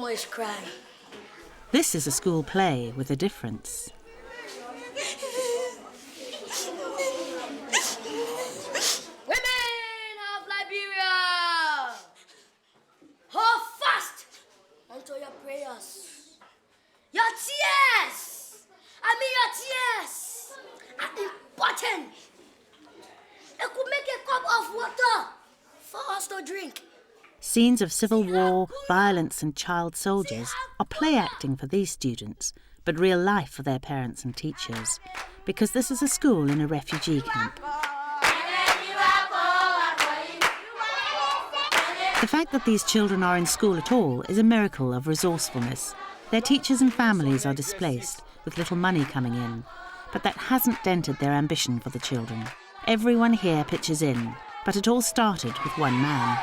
always cry. This is a school play with a difference. Women of Liberia, hold fast unto your prayers. Your tears, your tears are important. It could make a cup of water for us to drink. Scenes of civil war, violence and child soldiers are play acting for these students, but real life for their parents and teachers, because this is a school in a refugee camp. The fact that these children are in school at all is a miracle of resourcefulness. Their teachers and families are displaced, with little money coming in, but that hasn't dented their ambition for the children. Everyone here pitches in, but it all started with one man.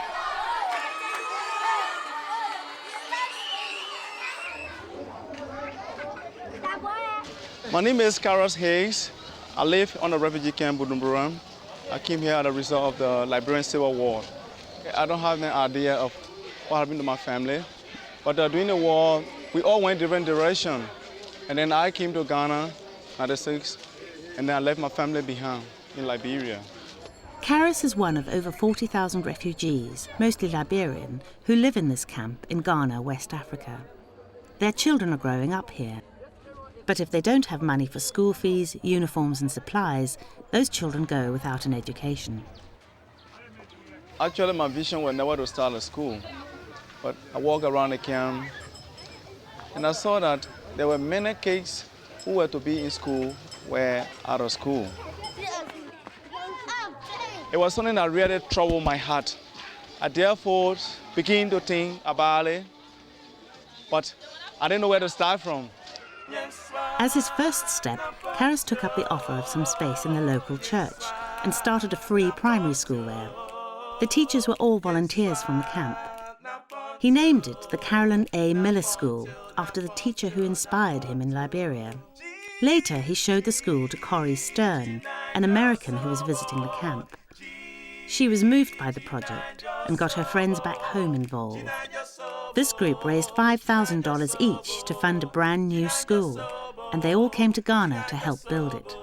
My name is Carlos Hayes. I live on the refugee camp Bujumbura. I came here as a result of the Liberian Civil War. I don't have any idea of what happened to my family, but during the war, we all went different directions. And then I came to Ghana, 96, and then I left my family behind in Liberia. Karis is one of over 40,000 refugees, mostly Liberian, who live in this camp in Ghana, West Africa. Their children are growing up here. But if they don't have money for school fees, uniforms and supplies, those children go without an education. Actually, my vision was never to start a school, but I walked around the camp and I saw that there were many kids who were to be in school were out of school. It was something that really troubled my heart. I therefore began to think about it, but I didn't know where to start from. As his first step, Karis took up the offer of some space in the local church and started a free primary school there. The teachers were all volunteers from the camp. He named it the Carolyn A. Miller School, after the teacher who inspired him in Liberia. Later, he showed the school to Corrie Stern, an American who was visiting the camp. She was moved by the project and got her friends back home involved. This group raised $5,000 each to fund a brand new school, and they all came to Ghana to help build it.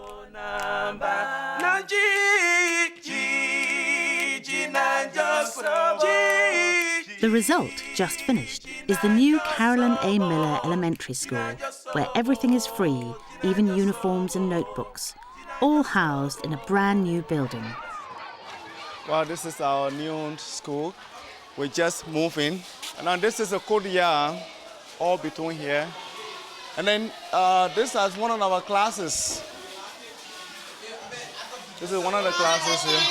The result, just finished, is the new Carolyn A. Miller Elementary School, where everything is free, even uniforms and notebooks, all housed in a brand new building. Well, this is our new school. We just moved in. And now this is a courtyard, all between here. And then this is one of our classes. This is one of the classes here.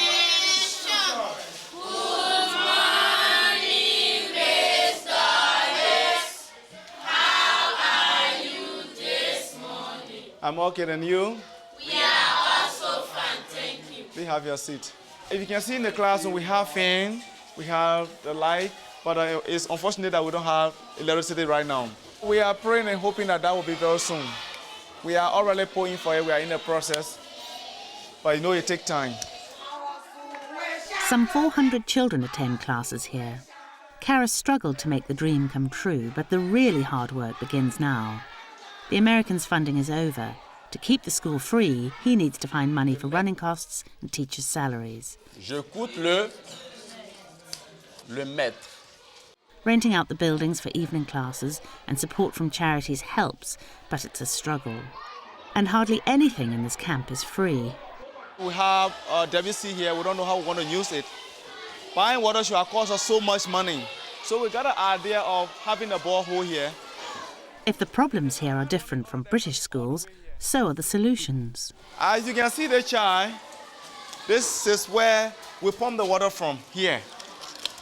I'm okay, and you? We are also fine, thank you. Please have your seat. If you can see in the classroom, we have fan, we have the light, but it's unfortunate that we don't have electricity right now. We are praying and hoping that will be very soon. We are already praying for it, we are in the process, but you know it takes time. Some 400 children attend classes here. Karis struggled to make the dream come true, but the really hard work begins now. The Americans' funding is over. To keep the school free, he needs to find money for running costs and teachers' salaries. Je coûte le maître. Renting out the buildings for evening classes and support from charities helps, but it's a struggle. And hardly anything in this camp is free. We have WC here, we don't know how we're going to use it. Buying water should cost us so much money. So we got an idea of having a borehole here. If the problems here are different from British schools, so are the solutions. As you can see the chai, this is where we pump the water from here.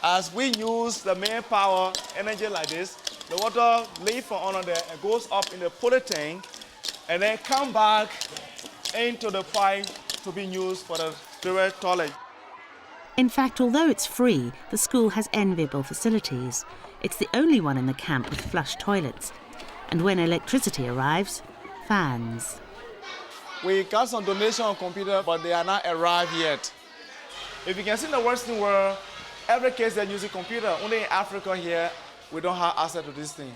As we use the main power energy like this, the water leaves from under there and goes up in the pulley tank and then come back into the pipe to be used for the direct toilet. In fact, although it's free, the school has enviable facilities. It's the only one in the camp with flush toilets. And when electricity arrives, fans. We got some donation on computer, but they are not arrived yet. If you can see in the Western world, every case they're using computer. Only in Africa here, we don't have access to this thing.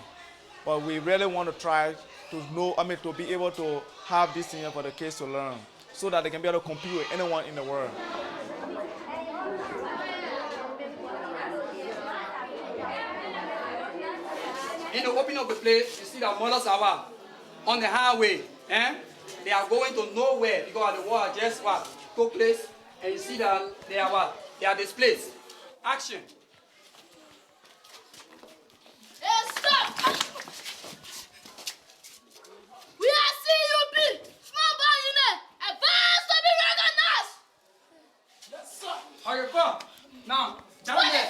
But we really want to try to know, to be able to have this thing here for the kids to learn so that they can be able to compete with anyone in the world. In the opening of the place, you see that mothers are on the highway. They are going to nowhere because the war just took place, and you see that they are They are displaced. Action. Hey, stop! We are CUP, small bar unit, advanced to be recognized. Yes, sir. Okay, come. Now, down there.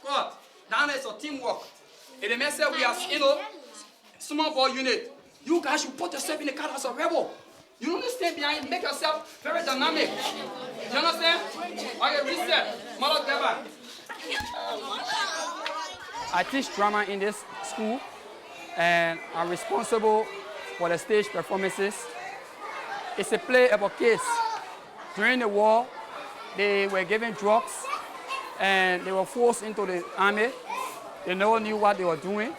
Good. Down there is a teamwork. In the message we are, small ball unit. You guys should put yourself in the car as a rebel. You don't stand behind, make yourself very dynamic. You understand? Okay, reset. Mother, get back. I teach drama in this school, and I'm responsible for the stage performances. It's a play about kids. During the war, they were given drugs, and they were forced into the army. They never knew what they were doing,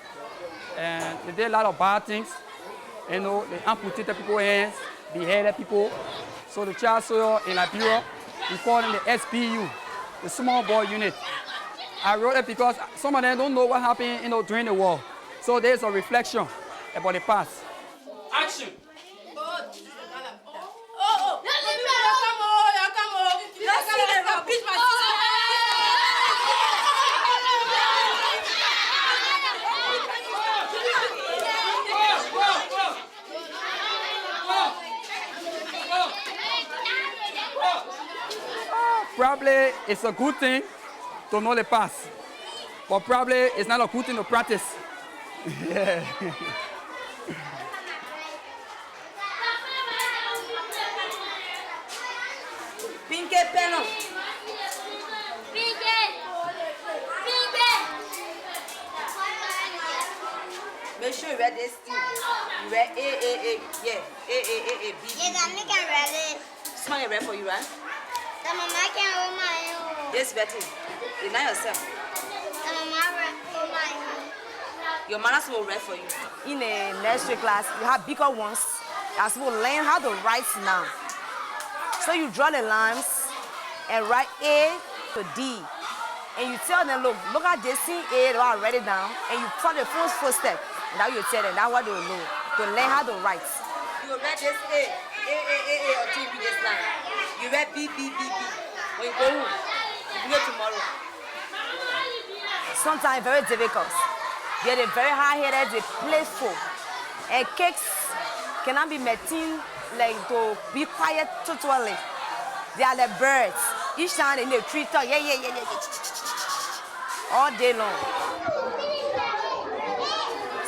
and they did a lot of bad things. They amputated people's hands, beheaded people. So the child soldier in Liberia, we call them the SBU, the small ball unit. I wrote it because some of them don't know what happened, during the war. So there's a reflection about the past. Action. Probably it's a good thing to know the past, but probably it's not a good thing to practice. Yeah. Pinky penal. Make sure you read this thing. You read A, yeah, A, B. Yes, I'm making ready. Small you read for you, right? The mama can hold my own. Yes, Betty. Deny yourself. The mama hold my own. Your manners will read for you. In a nursery class, you have bigger ones. You are supposed to learn how to write now. So you draw the lines and write A to D. And you tell them, look at this thing A, I write it down. And you follow the first step. And now you tell them, that's what they will know. To learn how to write. You will write this A, until you read this line. You read B. When you go home, you do it tomorrow. Sometimes very difficult. They're very hard-headed, they're playful. And kids cannot be maintained to be quiet totally. They are like birds. Each time in the tree talk, yeah. All day long.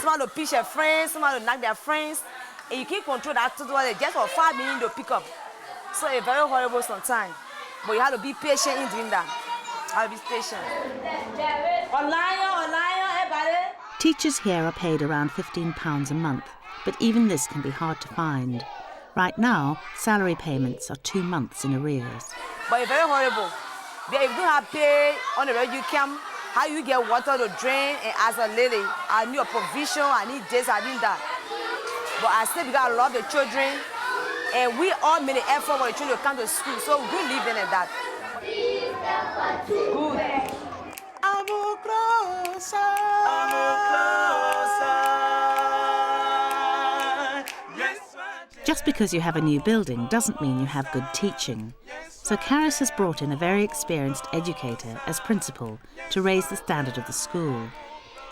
Some will pitch their friends, some will knock their friends. And you can't control that totally. Just for 5 minutes to pick up. So it's very horrible sometimes. But you have to be patient in doing that. You have to be patient. Everybody. Teachers here are paid around £15 a month, but even this can be hard to find. Right now, salary payments are 2 months in arrears. But it's very horrible. If you don't have pay on the refugee camp, how you get water to drink? And as a lady, I need a provision, I need this, I need that. But I still because I love the children. And we all made an effort for the children to come to school, so we live in that. Good. Just because you have a new building doesn't mean you have good teaching. So Karis has brought in a very experienced educator as principal to raise the standard of the school.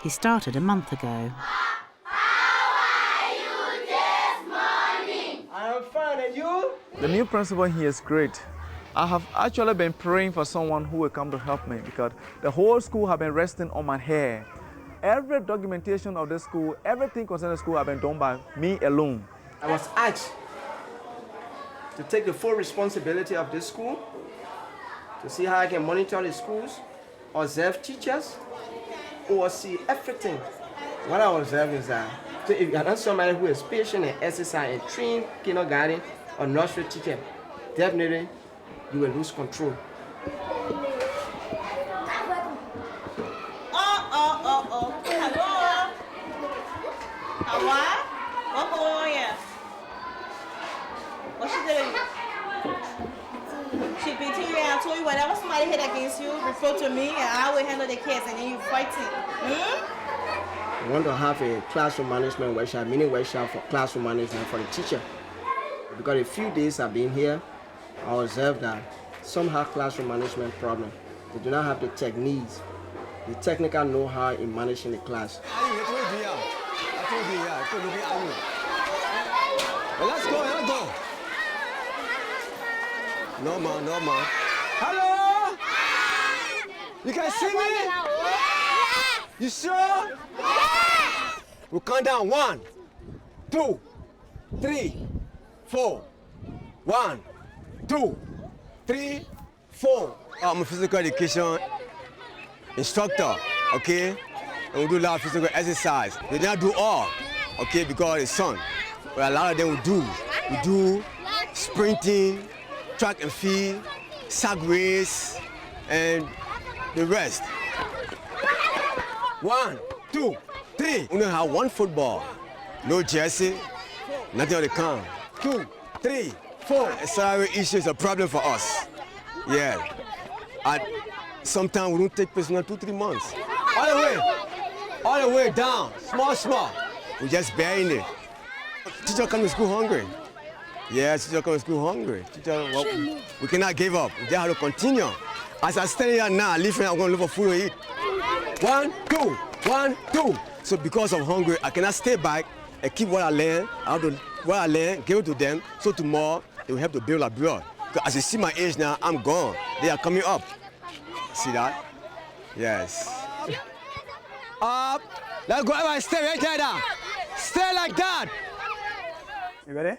He started a month ago. The new principal here is great. I have actually been praying for someone who will come to help me because the whole school have been resting on my hair. Every documentation of the school, everything concerning the school have been done by me alone. I was asked to take the full responsibility of this school, to see how I can monitor the schools, observe teachers, oversee everything. What I observe is that so if you are not somebody who is patient and exercise and trained kindergarten or nursery teacher, definitely you will lose control. Oh. What? What's going on here? What she doing? She beating you and I told you whenever somebody hit against you, report to me and I will handle the case and then you fighting. We want to have a classroom management workshop, mini workshop for classroom management for the teacher. Because a few days I've been here, I observed that some have classroom management problem. They do not have the techniques, the technical know-how in managing the class. Well, let's go. No man. Hello? You can see me? You sure? We'll count down 1, 2, 3, 4. 1, 2, 3, 4. I'm a physical education instructor, okay? And we do a lot of physical exercise. They don't do all, okay, because it's sun. But a lot of them we do. We do sprinting, track and field, sack race, and the rest. 1, 2, 3. We don't have one football, no jersey, nothing on the count. 2, 3, 4. A salary issue is a problem for us. Yeah. And sometimes we don't take personal 2-3 months. All the way down, small. We just bearing it. Teacher come to school hungry. Yeah, teacher come to school hungry. We cannot give up. We just have to continue. As I stand here now, leaving, I'm going to look for food to eat. 1, 2, 1, 2. So because of hunger, I cannot stay back and keep what I learn. I have to what I learn, give it to them, so tomorrow they will help to build abroad. Because as you see my age now, I'm gone. They are coming up. See that? Yes. Up. Let's go. Everybody stay right there now. Stay like that. You ready?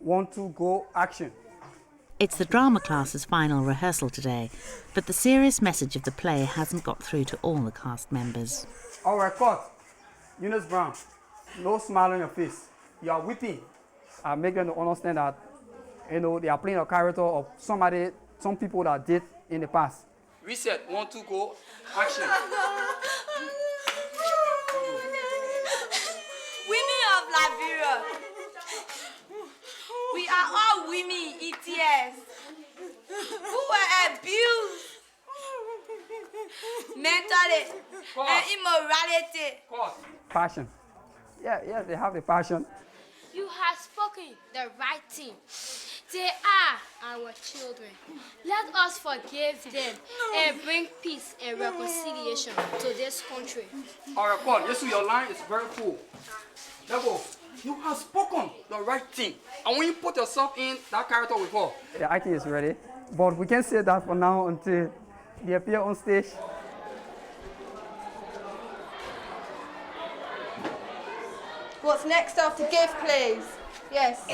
1, 2, go, action. It's the drama class's final rehearsal today, but the serious message of the play hasn't got through to all the cast members. All right, cut. Eunice Brown, no smile on your face. You are weeping. I make them to understand that, they are playing a character of some people that did in the past. Reset, 1, 2, go, action. Women of Liberia. We are all women, ETS, who were abused mentally and immorality. Passion. Yeah, they have the passion. You have spoken the right thing. They are our children. Let us forgive them and bring peace and reconciliation to this country. All right, Paul, yes, your line is very full. Let's go. You have spoken the right thing. And when you put yourself in that character with her. The acting is ready, but we can say that for now until they appear on stage. What's next after gift, please? Yes.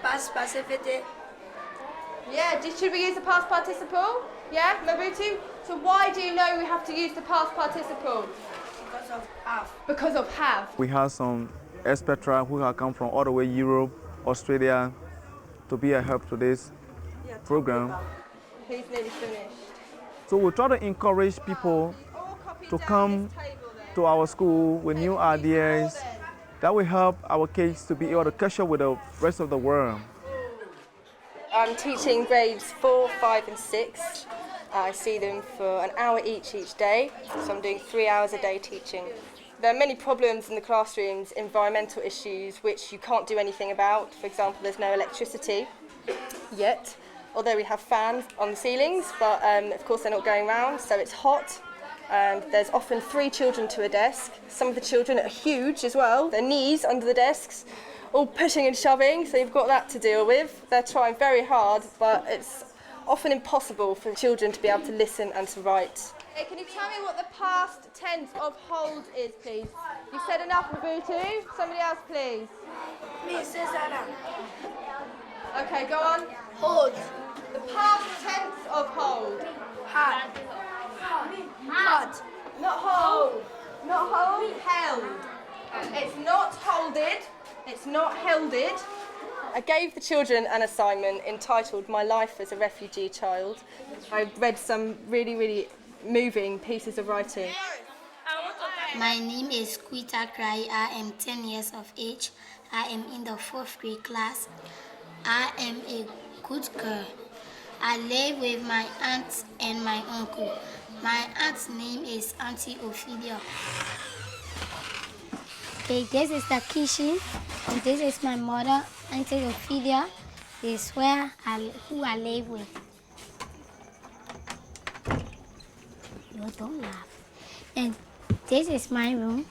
Past participle. Yeah, should we use the past participle? Yeah, Mabutu? So why do you know we have to use the past participle? Because of have. Because of have. We have some expatriates who have come from all the way Europe, Australia, to be a help to this program. He's nearly finished. So we try to encourage people to come to our school with new ideas that will help our kids to be able to catch up with the rest of the world. I'm teaching grades 4, 5 and 6. I see them for an hour each day, so I'm doing 3 hours a day teaching. There are many problems in the classrooms, environmental issues which you can't do anything about. For example, there's no electricity yet, although we have fans on the ceilings, but of course they're not going round, so it's hot. And there's often 3 children to a desk. Some of the children are huge as well, their knees under the desks, all pushing and shoving, so you've got that to deal with. They're trying very hard, but it's often impossible for children to be able to listen and to write. Hey, can you tell me what the past tense of hold is, please? You've said enough, Mabutu. Somebody else, please. Me, Susanna. Okay, go on. Hold. The past tense of hold. Had. Had. Not hold. Not hold, held. It's not holded. It's not helded. I gave the children an assignment entitled My Life as a Refugee Child. I read some really, really moving pieces of writing. I want to My name is Kuita Krai. I am 10 years of age. I am in the 4th grade class. I am a good girl. I live with my aunt and my uncle. My aunt's name is Auntie Ophelia. Okay, this is the kitchen, and this is my mother, Auntie Ophelia. This is who I live with. You don't laugh. And this is my room,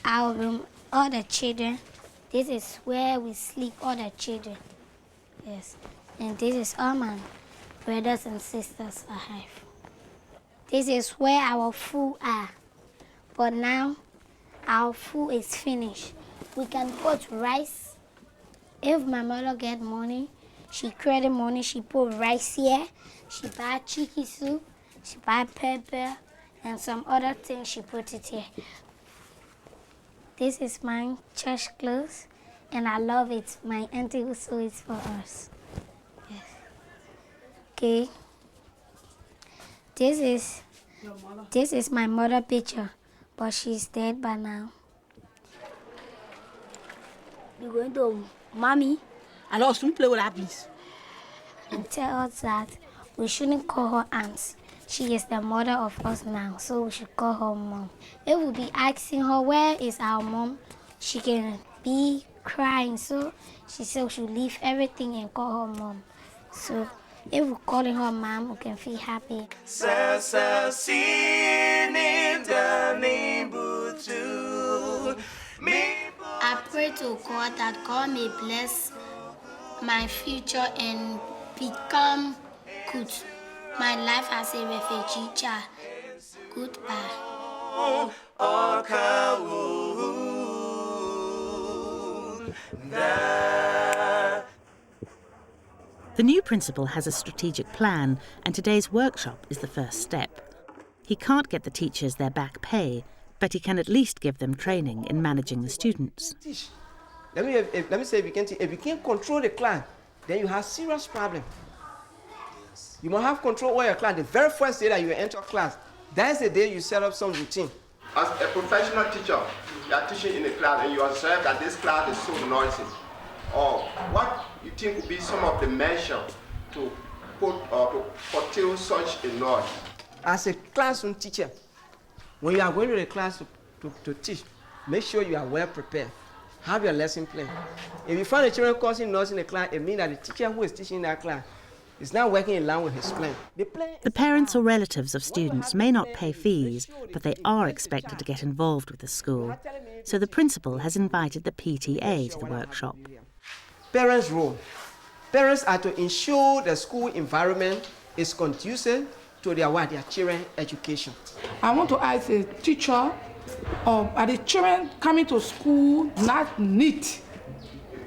our room, all the children. This is where we sleep, all the children. Yes. And this is all my brothers and sisters I have. This is where our food are. But now, our food is finished. We can put rice. If my mother get money, she credit money, she put rice here. She buy chicken soup, she buy pepper, and some other things she put it here. This is my church clothes, and I love it. My auntie who sew it for us. Yes. Okay. This is my mother picture, but she's dead by now. You're going to mommy. I lost to play with that, please. And tell us that we shouldn't call her aunt. She is the mother of us now, so we should call her mom. If we be asking her where is our mom, she can be crying. So she said we should leave everything and call her mom. So if we're calling her mom, we can feel happy. I pray to God that God may bless my future and become good. My life as a refugee child. Goodbye. The new principal has a strategic plan, and today's workshop is the first step. He can't get the teachers their back pay, but he can at least give them training in managing the students. Let me say, if you can't control the class, then you have serious problem. You must have control over your class. The very first day that you enter class, that's the day you set up some routine. As a professional teacher, you are teaching in a class and you observe that this class is so noisy. Or what you think would be some of the measures to curtail such a noise? As a classroom teacher, when you are going to the class to teach, make sure you are well prepared. Have your lesson plan. If you find the children causing noise in the class, it means that the teacher who is teaching that class is not working in line with his plan. The parents or relatives of students may not pay fees, but they are expected to get involved with the school. So the principal has invited the PTA to the workshop. Parents' role. Parents are to ensure the school environment is conducive to their children's education. I want to ask a teacher, are the children coming to school not neat?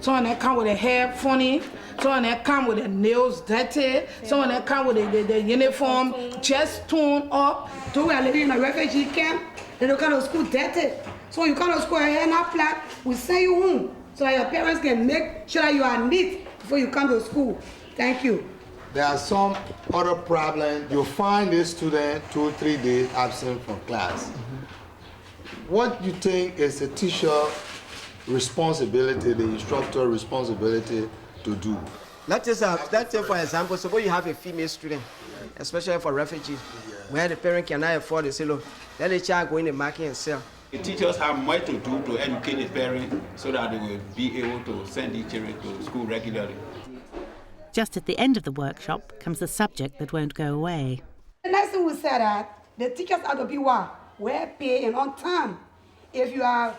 Some of them come with their hair funny, some of them come with their nails dirty, some of them come with the uniform just torn up. So we are living in a refugee camp, they don't come to school dirty. So you come to school, your hair not flat, we send you home so that your parents can make sure that you are neat before you come to school. Thank you. There are some other problems. You find a student 2 or 3 days absent from class. What do you think is the teacher responsibility, the instructor responsibility to do? Let's say for example, suppose you have a female student, especially for refugees, where the parent cannot afford to say, look, let the child go in the market and sell. The teachers have much to do to educate the parents so that they will be able to send the children to school regularly. Just at the end of the workshop comes the subject that won't go away. The next thing we said that the teachers have to be well paid and on time. If you want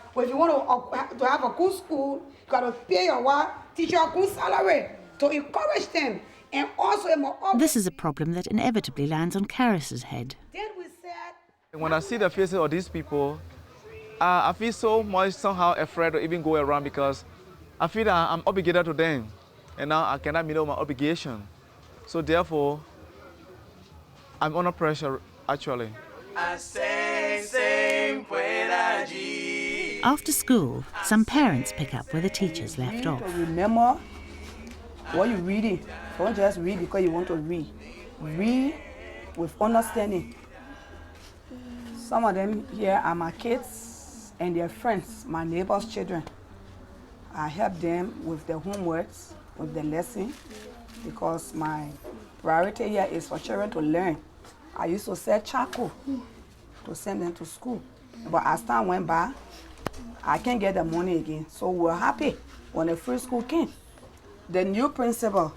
to have a good school, you got to pay your teacher a good salary to encourage them. And also, this is a problem that inevitably lands on Karis's head. When I see the faces of these people, I feel so much somehow afraid to even go around because I feel that I'm obligated to them. And now I cannot meet all my obligation. So therefore, I'm under pressure, actually. After school, some parents pick up where the teachers left off. Remember what you're reading. Don't just read because you want to read. Read with understanding. Some of them here are my kids and their friends, my neighbors' children. I help them with their homeworks, with the lesson, because my priority here is for children to learn. I used to sell charcoal to send them to school. But as time went by, I can't get the money again. So we're happy when the free school came. The new principal,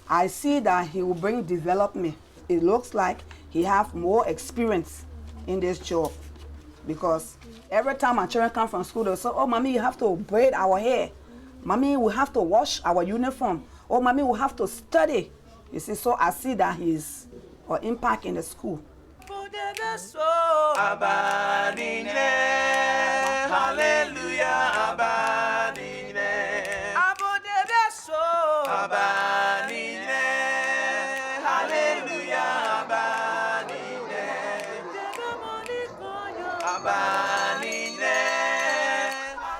I see that he will bring development. It looks like he have more experience in this job, because every time my children come from school, they say, oh, mommy, you have to braid our hair. Mommy, we have to wash our uniform. Oh, mommy, we have to study. You see, so I see that he's an impact in the school.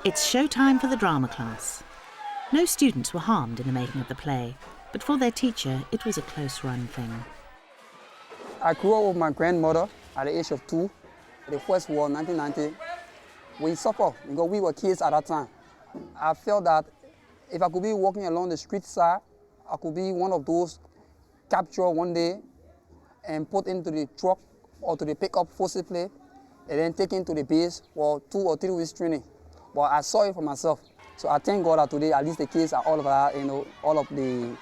It's showtime for the drama class. No students were harmed in the making of the play, but for their teacher, it was a close-run thing. I grew up with my grandmother at the age of 2. The First War, 1990. We suffered because we were kids at that time. I felt that if I could be walking along the street side, I could be one of those captured one day and put into the truck or to the pickup forcibly and then taken to the base for 2 or 3 weeks training. But I saw it for myself. So I thank God that today, at least the kids are all of that, all of the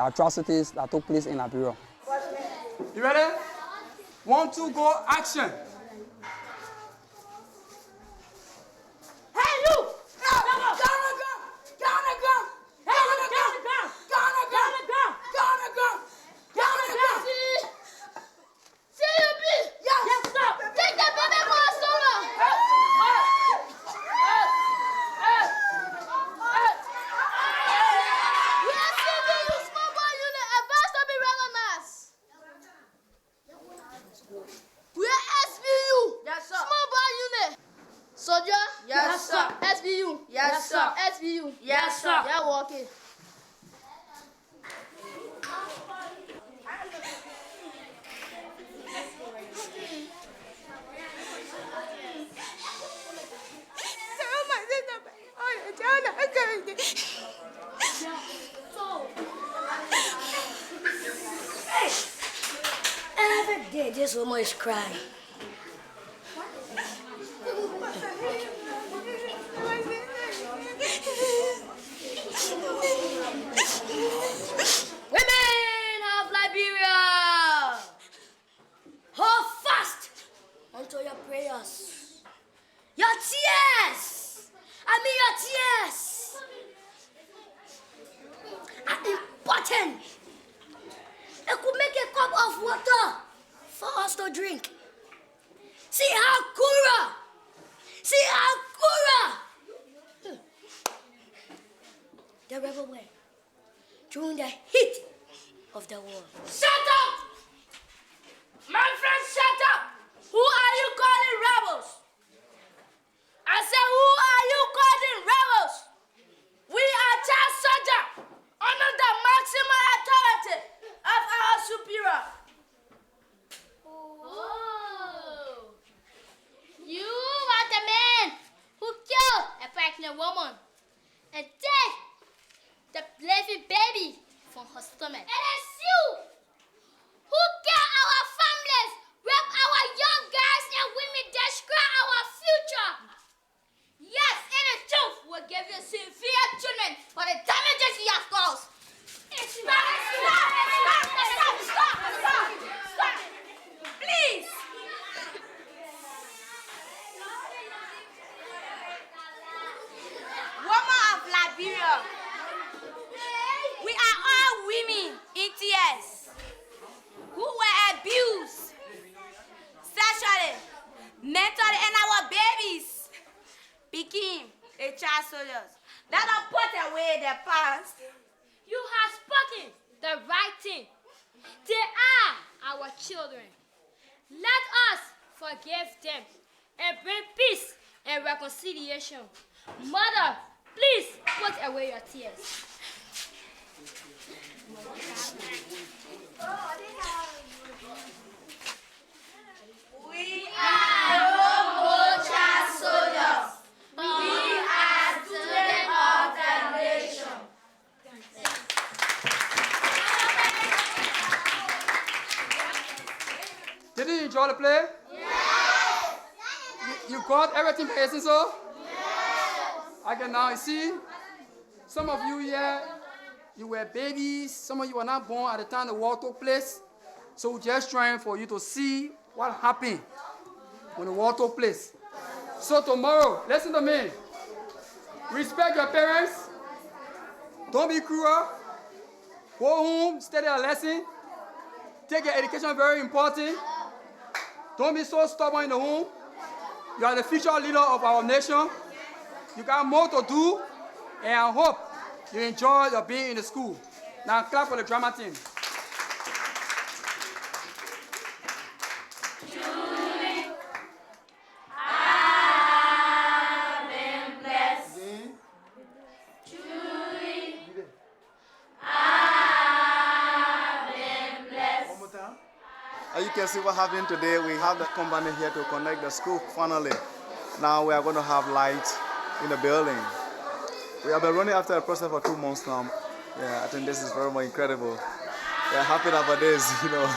atrocities that took place in Liberia. You ready? 1, 2, go, action! Hey, you! Go! Get on the ground! Get on the ground! Get on the ground! Get on the ground! Get on the ground! Get on the ground! See you, please! Yes, sir! Take that baby for a solo! We are saving you, small boy unit. Advance to be recognized. We are SBU. Yes, sir. Small boy unit. Soldier? Yes, sir. SBU? Yes, sir. SBU? Yes, sir. Yeah, walking. Every day this woman is crying. Women of Liberia, hold fast unto your prayers. Your tears, your tears are important. It could make a cup of water for us to drink. See how Kura, the rebel went during the heat of the war. Shut up! My friend, shut up! Who are you calling rebels? I said, who are you calling rebels? We are child soldiers under the maximum authority of our superior. Oh. You are the man who killed a pregnant woman and take the living baby from her stomach. It is you who kill our families, rape our young guys and women, destroy our future. Yes, it is truth. We'll give you severe treatment for the damages you have caused. Stop! Please. Women of Liberia, we are all women in tears who were abused sexually, mentally, and our babies became a child soldiers. Let us put away the past. You have spoken the right thing. They are our children. Let us forgive them and bring peace and reconciliation. Mother, please put away your tears. We are enjoy the play? Yes. You got everything facing so? Yes. I can now see some of you here, you were babies, some of you were not born at the time the war took place. So we're just trying for you to see what happened when the war took place. So tomorrow, listen to me. Respect your parents. Don't be cruel. Go home, study a lesson. Take your education very important. Don't be so stubborn in the home. You are the future leader of our nation. You got more to do, and I hope you enjoy your being in the school. Now clap for the drama team. As you can see what happened today, we have the company here to connect the school finally. Now we are going to have light in the building. We have been running after the process for 2 months now. Yeah, I think this is very much incredible. We are happy about this, you know.